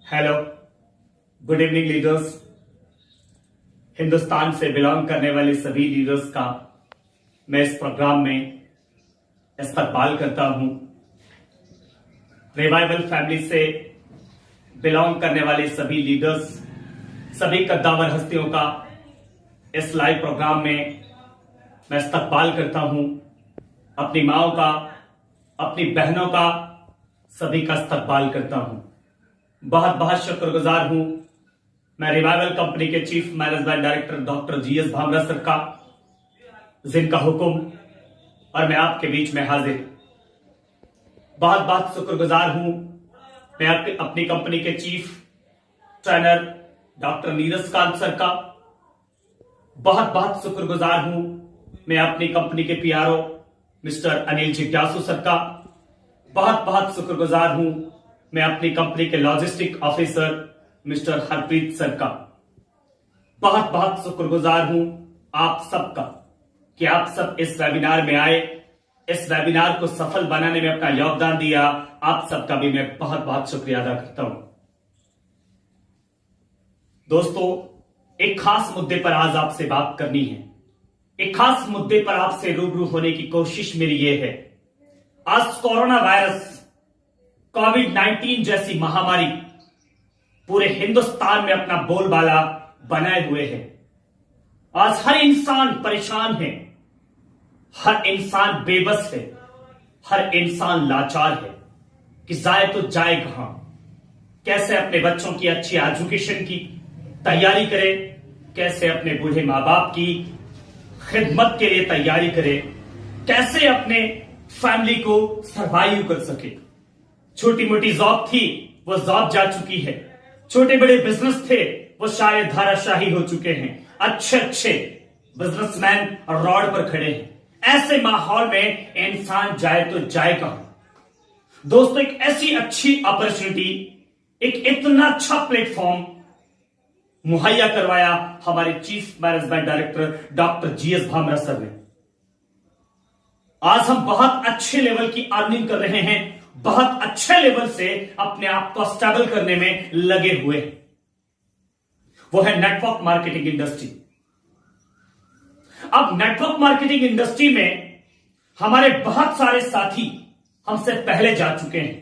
Hello, good evening leaders. Hindustan से belong करने वाले सभी लीडर्स का मैं इस प्रोग्राम में इस्तकबाल करता हूं। रिवाइवल फैमिली से बिलोंग करने वाले सभी लीडर्स, सभी कद्दावर हस्तियों का इस लाइव प्रोग्राम में मैं इस्तकबाल करता हूं। अपनी माओं का, अपनी बहनों का, सभी का इस्तकबाल करता हूं। बहुत बहुत शुक्रगुजार हूं मैं रिवाइवल कंपनी के chief management director doctor GS Bhamra sir का, जिनका हुक्म और मैं आपके बीच में हाजिर। बहुत बहुत शुक्रगुजार हूं मैं अपनी कंपनी के chief trainer doctor Neeraj Kant sir का। बहुत बहुत शुक्रगुजार हूं मैं अपनी कंपनी के पीआरओ मिस्टर अनिल जिज्ञासु सर का। बहुत बहुत शुक्रगुजार हूं मैं अपनी कंपनी के logistic officer mister Harpreet sir का। बहुत बहुत शुक्रगुजार हूं आप सबका कि आप सब इस वेबिनार में आए, इस वेबिनार को सफल बनाने में अपना योगदान दिया। आप सबका भी मैं बहुत बहुत शुक्रिया अदा करता हूं। दोस्तों, एक खास मुद्दे पर आज आपसे बात करनी है। एक खास मुद्दे पर आपसे रूबरू होने की कोशिश मेरी ये है। आज कोरोना वायरस, कोविड-19 जैसी महामारी पूरे हिंदुस्तान में अपना बोलबाला बनाए हुए है। आज हर इंसान परेशान है, हर इंसान बेबस है, हर इंसान लाचार है कि जाए तो जाए कहां, कैसे अपने बच्चों की अच्छी एजुकेशन की तैयारी करे, कैसे अपने बूढ़े मां बाप की खिदमत के लिए तैयारी करे, कैसे अपने फैमिली को सर्वाइव कर सके। छोटी मोटी जॉब थी, वो जॉब जा चुकी है। छोटे बड़े बिजनेस थे, वो शायद धाराशाही हो चुके हैं। अच्छे अच्छे बिजनेसमैन रोड पर खड़े हैं। ऐसे माहौल में इंसान जाए तो जाए कहां। दोस्तों, एक ऐसी अच्छी अपॉर्चुनिटी, एक इतना अच्छा प्लेटफॉर्म मुहैया करवाया हमारे chief management director doctor GS Bhamra sir ने। आज हम बहुत अच्छे लेवल की अर्निंग कर रहे हैं, बहुत अच्छे लेवल से अपने आप को स्टेबल करने में लगे हुए हैं। वो है नेटवर्क मार्केटिंग इंडस्ट्री। अब नेटवर्क मार्केटिंग इंडस्ट्री में हमारे बहुत सारे साथी हमसे पहले जा चुके हैं।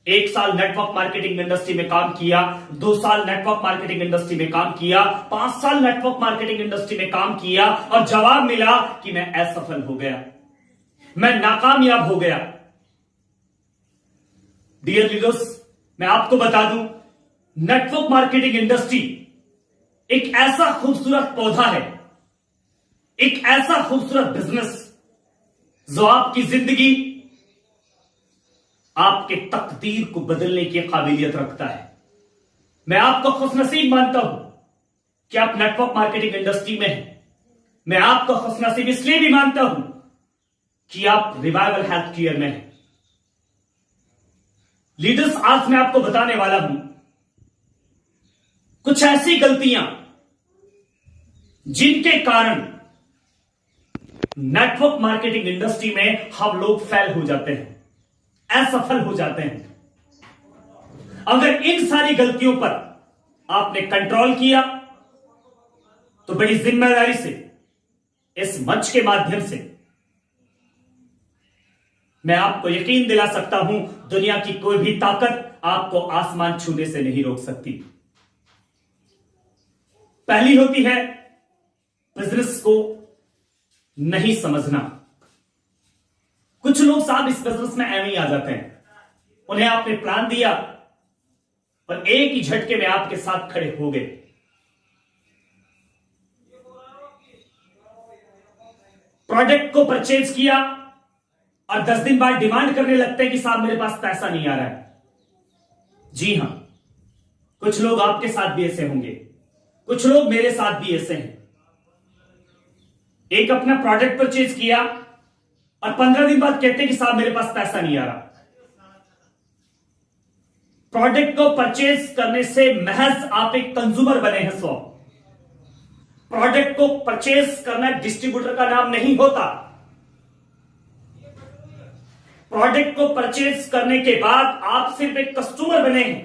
1 साल नेटवर्क मार्केटिंग इंडस्ट्री में काम किया, 2 साल नेटवर्क मार्केटिंग इंडस्ट्री में काम किया, 5 साल नेटवर्क मार्केटिंग इंडस्ट्री में काम किया और जवाब मिला कि मैं असफल हो गया, मैं नाकामयाब हो गया। डियर लीडर्स, मैं आपको बता दूं, नेटवर्क मार्केटिंग इंडस्ट्री एक ऐसा खूबसूरत पौधा है, एक ऐसा खूबसूरत बिजनेस जो आपकी जिंदगी, आपके तकदीर को बदलने की काबिलियत रखता है। मैं आपको खुशनसीब मानता हूं कि आप नेटवर्क मार्केटिंग इंडस्ट्री में हैं। मैं आपको खुशनसीब इसलिए भी मानता हूं कि आप रिवाइवल हेल्थ केयर में हैं। लीडर्स, आज मैं आपको बताने वाला हूं कुछ ऐसी गलतियां जिनके कारण नेटवर्क मार्केटिंग इंडस्ट्री में हम लोग फेल हो जाते हैं, असफल हो जाते हैं। अगर इन सारी गलतियों पर आपने कंट्रोल किया तो बड़ी जिम्मेदारी से इस मंच के माध्यम से मैं आपको यकीन दिला सकता हूं, दुनिया की कोई भी ताकत आपको आसमान छूने से नहीं रोक सकती। पहली होती है बिजनेस को नहीं समझना। कुछ लोग साहब इस बिजनेस में एवं ही आ जाते हैं। उन्हें आपने प्लान दिया और एक ही झटके में आपके साथ खड़े हो गए। प्रोडक्ट को परचेज किया और 10 दिन बाद डिमांड करने लगते हैं कि साहब मेरे पास पैसा नहीं आ रहा है। जी हां, कुछ लोग आपके साथ भी ऐसे होंगे, कुछ लोग मेरे साथ भी ऐसे हैं। एक अपना प्रोडक्ट परचेज किया और 15 दिन बाद कहते हैं कि साहब मेरे पास पैसा नहीं आ रहा। प्रोडक्ट को परचेज करने से महज आप एक कंज्यूमर बने हैं। प्रोडक्ट को परचेज करना डिस्ट्रीब्यूटर का नाम नहीं होता। प्रोडक्ट को परचेज करने के बाद आप सिर्फ एक कस्टमर बने हैं।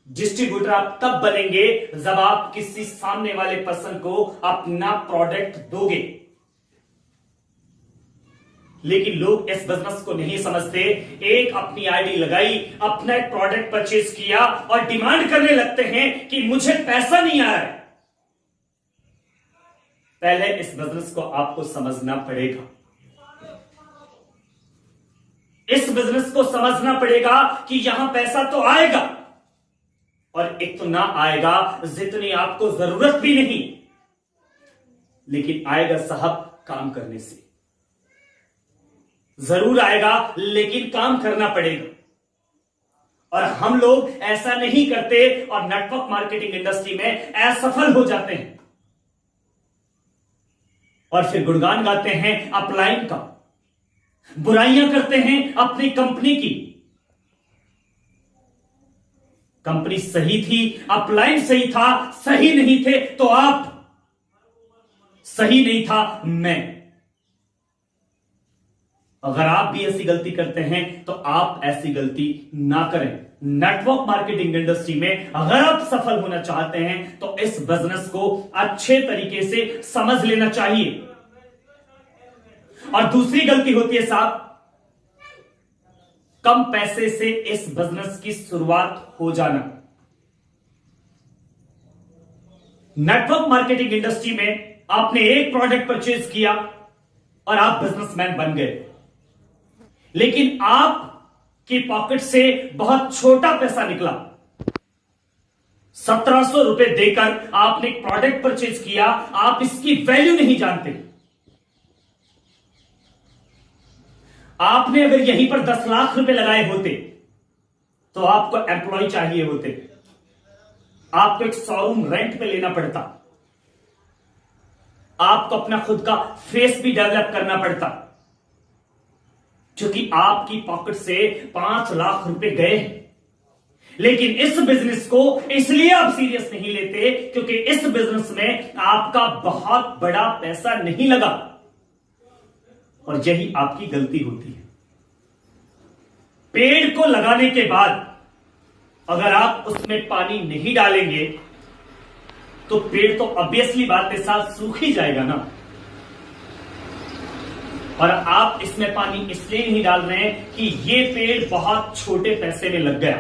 डिस्ट्रीब्यूटर आप तब बनेंगे जब आप किसी सामने वाले पर्सन को अपना प्रोडक्ट दोगे। लेकिन लोग इस बिजनेस को नहीं समझते। एक अपनी आईडी लगाई, अपना एक प्रोडक्ट परचेज किया और डिमांड करने लगते हैं कि मुझे पैसा नहीं आ रहा है। पहले इस बिजनेस को आपको समझना पड़ेगा। इस बिजनेस को समझना पड़ेगा कि यहां पैसा तो आएगा और इतना आएगा जितनी आपको जरूरत भी नहीं, लेकिन आएगा साहब काम करने से। जरूर आएगा लेकिन काम करना पड़ेगा। और हम लोग ऐसा नहीं करते और नेटवर्क मार्केटिंग इंडस्ट्री में असफल हो जाते हैं और फिर गुणगान गाते हैं अपलाइन का, बुराइयां करते हैं अपनी कंपनी की। कंपनी सही थी, अपलाइन सही था, सही नहीं थे तो आप, सही नहीं था मैं। अगर आप भी ऐसी गलती करते हैं तो आप ऐसी गलती ना करें। नेटवर्क मार्केटिंग इंडस्ट्री में अगर आप सफल होना चाहते हैं तो इस बिजनेस को अच्छे तरीके से समझ लेना चाहिए। और दूसरी गलती होती है साहब, कम पैसे से इस बिजनेस की शुरुआत हो जाना। नेटवर्क मार्केटिंग इंडस्ट्री में आपने एक प्रोडक्ट परचेज किया और आप बिजनेसमैन बन गए, लेकिन आपकी पॉकेट से बहुत छोटा पैसा निकला। 1700 रुपए देकर आपने एक प्रोडक्ट परचेज किया, आप इसकी वैल्यू नहीं जानते। आपने अगर यहीं पर 10 लाख रुपए लगाए होते तो आपको एम्प्लॉय चाहिए होते, आपको एक शोरूम रेंट पे लेना पड़ता, आपको अपना खुद का फेस भी डेवलप करना पड़ता, क्योंकि आपकी पॉकेट से 5 लाख रुपए गए हैं। लेकिन इस बिजनेस को इसलिए आप सीरियस नहीं लेते क्योंकि इस बिजनेस में आपका बहुत बड़ा पैसा नहीं लगा और यही आपकी गलती होती है। पेड़ को लगाने के बाद अगर आप उसमें पानी नहीं डालेंगे तो पेड़ तो ऑब्वियसली बात है साथ सूख ही जाएगा ना। और आप इसमें पानी इसलिए नहीं डाल रहे हैं कि ये पेड़ बहुत छोटे पैसे में लग गया।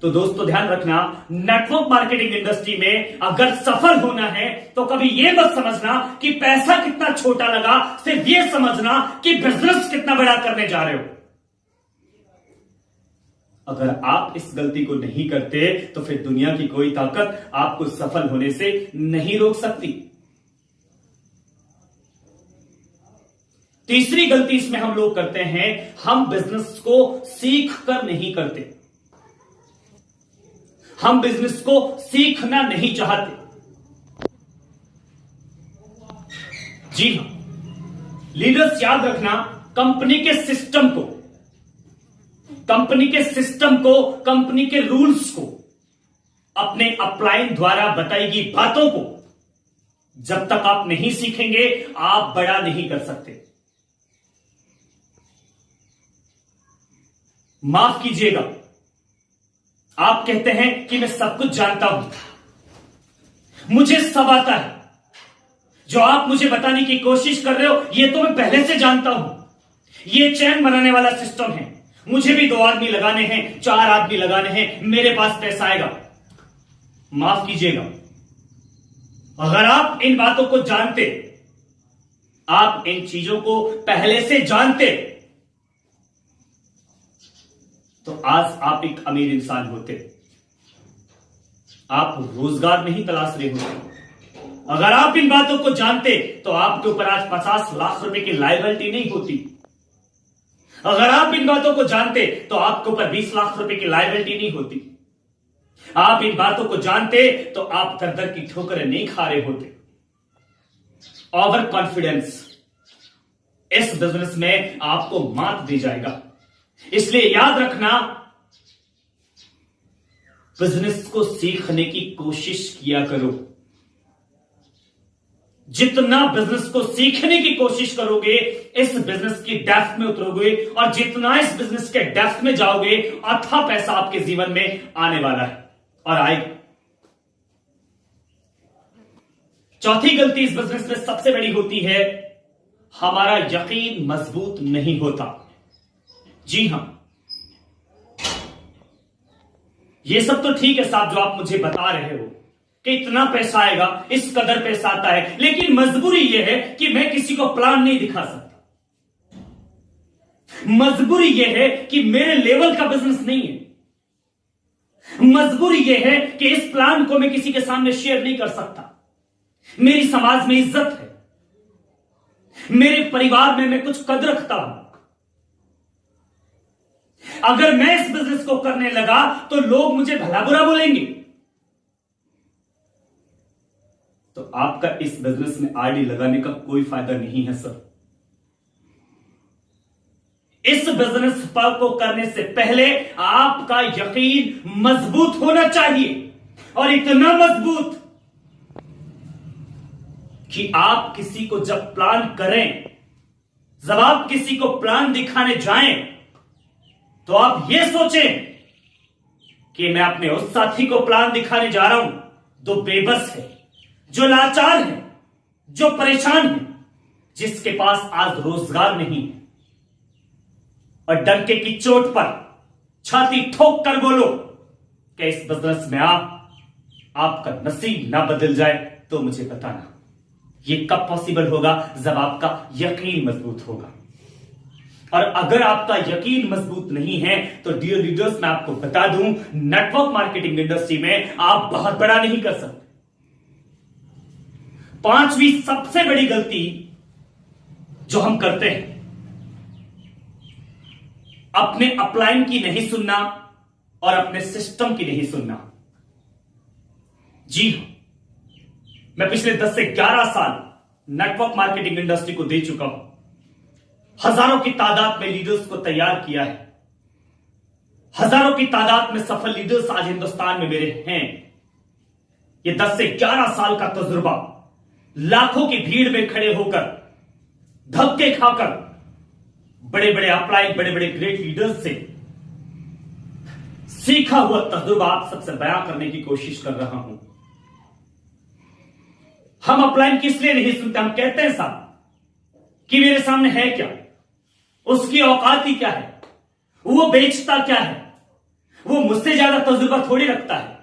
तो दोस्तों ध्यान रखना, नेटवर्क मार्केटिंग इंडस्ट्री में अगर सफल होना है तो कभी ये मत समझना कि पैसा कितना छोटा लगा, सिर्फ ये समझना कि बिजनेस कितना बड़ा करने जा रहे हो। अगर आप इस गलती को नहीं करते तो फिर दुनिया की कोई ताकत आपको सफल होने से नहीं रोक सकती। तीसरी गलती इसमें हम लोग करते हैं, हम बिजनेस को सीख कर नहीं करते। हम बिजनेस को सीखना नहीं चाहते। जी हां, लीडर्स याद रखना, कंपनी के सिस्टम को, कंपनी के रूल्स को, अपने अपलाइन द्वारा बताई गई बातों को जब तक आप नहीं सीखेंगे आप बड़ा नहीं कर सकते। माफ कीजिएगा, आप कहते हैं कि मैं सब कुछ जानता हूं, मुझे सब आता है। जो आप मुझे बताने की कोशिश कर रहे हो ये तो मैं पहले से जानता हूं। ये चैन बनाने वाला सिस्टम है, मुझे भी 2 आदमी लगाने हैं, 4 आदमी लगाने हैं, मेरे पास पैसा आएगा। माफ कीजिएगा, अगर आप इन बातों को जानते, आप इन चीजों को पहले से जानते तो आज आप एक अमीर इंसान होते, आप रोजगार नहीं तलाश रहे होते। अगर आप इन बातों को जानते तो आपके ऊपर आज 50 लाख रुपए की लायबिलिटी नहीं होती। अगर आप इन बातों को जानते तो आपके ऊपर 20 लाख रुपए की लायबिलिटी नहीं होती। आप इन बातों को जानते तो आप दर दर की ठोकरें नहीं खा रहे होते। ओवर कॉन्फिडेंस इस बिजनेस में आपको मात दी जाएगा। इसलिए याद रखना, बिजनेस को सीखने की कोशिश किया करो। जितना बिजनेस को सीखने की कोशिश करोगे, इस बिजनेस की डेप्थ में उतरोगे, और जितना इस बिजनेस के डेप्थ में जाओगे, अथाह पैसा आपके जीवन में आने वाला है और आएगा। चौथी गलती इस बिजनेस में सबसे बड़ी होती है, हमारा यकीन मजबूत नहीं होता। जी हां, ये सब तो ठीक है साहब जो आप मुझे बता रहे हो कि इतना पैसा आएगा, इस कदर पैसा आता है, लेकिन मजबूरी यह है कि मैं किसी को प्लान नहीं दिखा सकता। मजबूरी यह है कि मेरे लेवल का बिजनेस नहीं है। मजबूरी यह है कि इस प्लान को मैं किसी के सामने शेयर नहीं कर सकता। मेरी समाज में इज्जत है, मेरे परिवार में मैं कुछ कदर रखता हूं। अगर मैं इस बिजनेस को करने लगा तो लोग मुझे भला बुरा बोलेंगे। तो आपका इस बिजनेस में आरडी लगाने का कोई फायदा नहीं है सर। इस बिजनेस पर को करने से पहले आपका यकीन मजबूत होना चाहिए, और इतना मजबूत कि आप किसी को जब प्लान करें, जब आप किसी को प्लान दिखाने जाएं, तो आप यह सोचें कि मैं अपने उस साथी को प्लान दिखाने जा रहा हूं जो बेबस है, जो लाचार है, जो परेशान है, जिसके पास आज रोजगार नहीं है। और डंके की चोट पर छाती ठोक कर बोलो कि इस बिजनेस में आपका नसीब ना बदल जाए, तो मुझे बताना। यह कब पॉसिबल होगा? जब आपका यकीन मजबूत होगा। और अगर आपका यकीन मजबूत नहीं है तो डियर लीडर्स, मैं आपको बता दूं, नेटवर्क मार्केटिंग इंडस्ट्री में आप बहुत बड़ा नहीं कर सकते। पांचवी सबसे बड़ी गलती जो हम करते हैं, अपने अपलाइन की नहीं सुनना और अपने सिस्टम की नहीं सुनना। जी हां, मैं पिछले 10 से 11 साल नेटवर्क मार्केटिंग इंडस्ट्री को दे चुका हूं। हजारों की तादाद में लीडर्स को तैयार किया है। हजारों की तादाद में सफल लीडर्स आज हिंदुस्तान में मेरे हैं। ये 10 से 11 साल का तजुर्बा, लाखों की भीड़ में खड़े होकर, धक्के खाकर, बड़े बड़े अपलाइन, बड़े बड़े ग्रेट लीडर्स से सीखा हुआ तजुर्बा आप सबसे बयां करने की कोशिश कर रहा हूं। हम अपलाइन किस लिए नहीं सुनते? हम कहते हैं साहब कि मेरे सामने है क्या, उसकी औकात ही क्या है, वो बेचता क्या है, वो मुझसे ज्यादा तजुर्बा थोड़ी रखता है,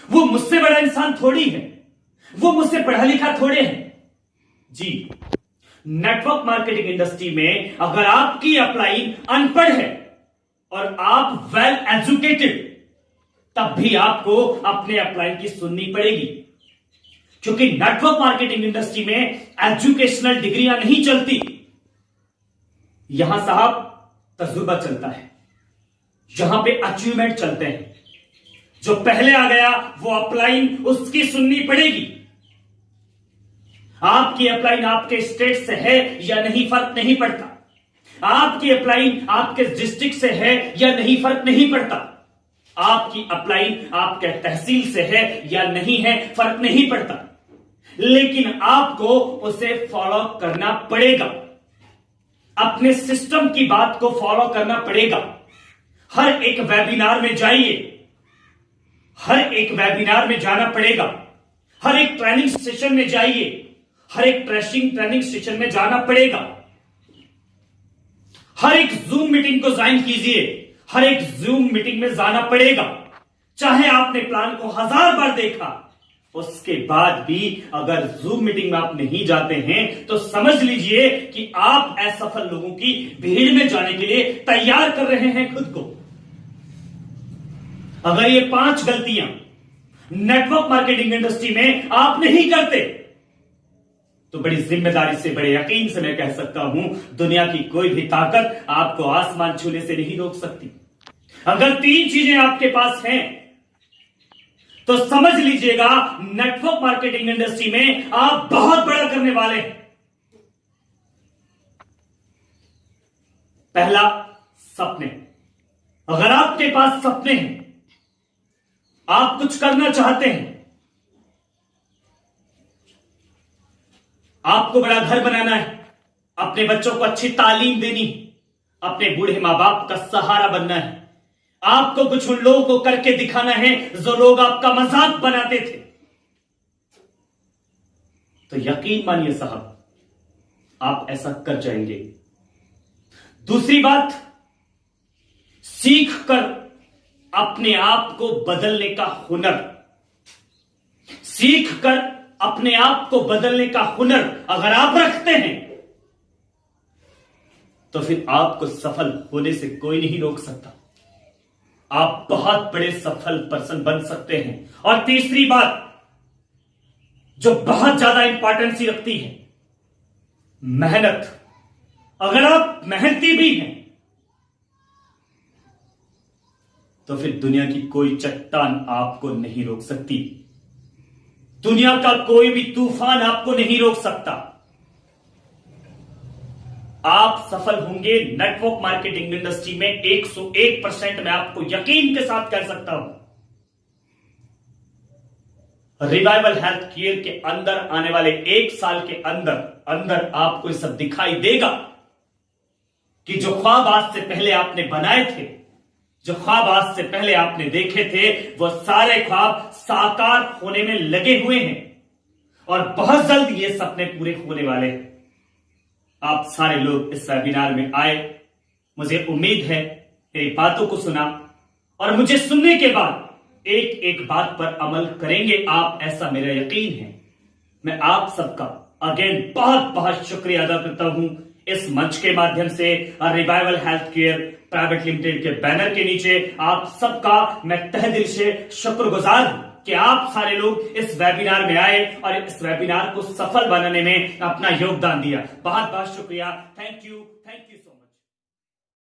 वो मुझसे बड़ा इंसान थोड़ी है, वो मुझसे पढ़ा लिखा थोड़े है। जी, नेटवर्क मार्केटिंग इंडस्ट्री में अगर आपकी अपलाइन अनपढ़ है और आप वेल एजुकेटेड, तब भी आपको अपने अपलाइन की सुननी पड़ेगी, क्योंकि नेटवर्क मार्केटिंग इंडस्ट्री में एजुकेशनल डिग्रियां नहीं चलती। यहां साहब तजुर्बा चलता है, यहां पे अचीवमेंट चलते हैं। जो पहले आ गया वो अपलाइन, उसकी सुननी पड़ेगी। आपकी अपलाइन आपके स्टेट से है या नहीं, फर्क नहीं पड़ता। आपकी अपलाइन आपके डिस्ट्रिक्ट से है या नहीं, फर्क नहीं पड़ता। आपकी अपलाइन आपके तहसील से है या नहीं है, फर्क नहीं पड़ता। लेकिन आपको उसे फॉलो करना पड़ेगा, अपने सिस्टम की बात को फॉलो करना पड़ेगा। हर एक वेबिनार में जाइए, हर एक वेबिनार में जाना पड़ेगा। हर एक ट्रेनिंग सेशन में जाइए, हर एक ट्रेनिंग सेशन में जाना पड़ेगा। हर एक जूम मीटिंग को ज्वाइन कीजिए, हर एक जूम मीटिंग में जाना पड़ेगा। चाहे आपने प्लान को 1000 बार देखा, उसके बाद भी अगर जूम मीटिंग में आप नहीं जाते हैं तो समझ लीजिए कि आप असफल लोगों की भीड़ में जाने के लिए तैयार कर रहे हैं खुद को। अगर ये 5 गलतियां नेटवर्क मार्केटिंग इंडस्ट्री में आप नहीं करते, तो बड़ी जिम्मेदारी से, बड़े यकीन से मैं कह सकता हूं, दुनिया की कोई भी ताकत आपको आसमान छूने से नहीं रोक सकती। अगर 3 चीजें आपके पास हैं तो समझ लीजिएगा नेटवर्क मार्केटिंग इंडस्ट्री में आप बहुत बड़ा करने वाले हैं। पहला, सपने। अगर आपके पास सपने हैं, आप कुछ करना चाहते हैं, आपको बड़ा घर बनाना है, अपने बच्चों को अच्छी तालीम देनी, अपने बूढ़े मां बाप का सहारा बनना है। आपको कुछ उन लोगों को करके दिखाना है जो लोग आपका मजाक बनाते थे। तो यकीन मानिए साहब, आप ऐसा कर जाएंगे। दूसरी बात, सीख कर अपने आप को बदलने का हुनर, सीख कर अपने आप को बदलने का हुनर अगर आप रखते हैं तो फिर आपको सफल होने से कोई नहीं रोक सकता। आप बहुत बड़े सफल पर्सन बन सकते हैं। और तीसरी बात जो बहुत ज्यादा इंपॉर्टेंसी रखती है, मेहनत। अगर आप मेहनती भी हैं तो फिर दुनिया की कोई चट्टान आपको नहीं रोक सकती, दुनिया का कोई भी तूफान आपको नहीं रोक सकता। आप सफल होंगे नेटवर्क मार्केटिंग इंडस्ट्री में 101%। मैं आपको यकीन के साथ कह सकता हूं। रिवाइवल हेल्थ केयर के अंदर आने वाले 1 साल के अंदर अंदर आपको सब दिखाई देगा कि जो ख्वाब आज से पहले आपने बनाए थे, जो ख्वाब आज से पहले आपने देखे थे, वो सारे ख्वाब साकार होने में लगे हुए हैं और बहुत जल्द ये सपने पूरे होने वाले हैं। आप सारे लोग इस वेबिनार में आए, मुझे उम्मीद है मेरी बातों को सुना और मुझे सुनने के बाद एक एक बात पर अमल करेंगे आप, ऐसा मेरा यकीन है। मैं आप सबका अगेन बहुत बहुत शुक्रिया अदा करता हूं इस मंच के माध्यम से। Revival health care private limited के बैनर के नीचे आप सबका मैं तहे दिल से शुक्रगुजार हूं कि आप सारे लोग इस वेबिनार में आए और इस वेबिनार को सफल बनाने में अपना योगदान दिया। बहुत बहुत शुक्रिया। Thank you so much.